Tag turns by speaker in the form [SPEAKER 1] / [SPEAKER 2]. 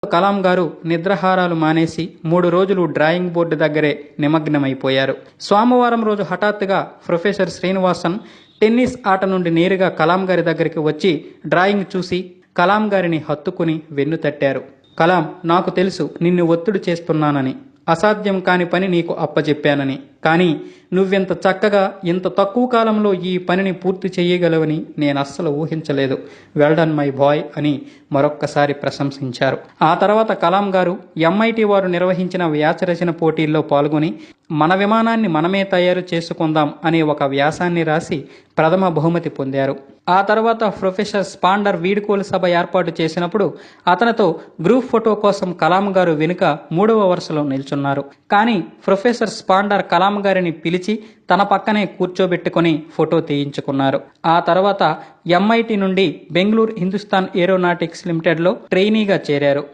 [SPEAKER 1] కలాం గారు నిద్రాహారాలు మానేసి 3 రోజులు డ్రాయింగ్ బోర్డు దగ్గరే నిమగ్నమైపోయారు. సోమవారం రోజు హఠాత్తుగా ప్రొఫెసర్ శ్రీనివాసన్ టెన్నిస్ ఆట నుండి నేరుగా కలాం గారి దగ్గరికి వచ్చి డ్రాయింగ్ చూసి కలాం గారిని హత్తుకుని వెన్ను తట్టారు. కలాం, నాకు తెలుసు నిన్ను ఒత్తిడి చేస్తున్నానని, అసాధ్యం కాని పని నీకు అప్పచెప్పానని. కానీ నువ్వింత చక్కగా ఇంత తక్కువ కాలంలో ఈ పనిని పూర్తి చేయగలవని నేనస్సలు ఊహించలేదు. వెల్డన్ మై బాయ్ అని మరొక్కసారి ప్రశంసించారు. ఆ తర్వాత కలాం గారు MIT వారు నిర్వహించిన వ్యాసరచన పోటీల్లో పాల్గొని మన విమానాన్ని మనమే తయారు చేసుకుందాం అనే ఒక వ్యాసాన్ని రాసి ప్రథమ బహుమతి పొందారు. ఆ తర్వాత ప్రొఫెసర్ స్పాండర్ వీడ్కోలు సభ ఏర్పాటు చేసినప్పుడు అతనితో గ్రూప్ ఫోటో కోసం కలాం గారు వెనుక 3వ వరుసలో నిల్చున్నారు. కానీ ప్రొఫెసర్ స్పాండర్ కలాం గారిని పిలిచి తన పక్కనే కూర్చోబెట్టుకుని ఫోటో తీయించుకున్నారు. ఆ తర్వాత MIT నుండి బెంగళూరు హిందుస్థాన్ ఏరోనాటిక్స్ లిమిటెడ్లో ట్రైనీగా చేరారు.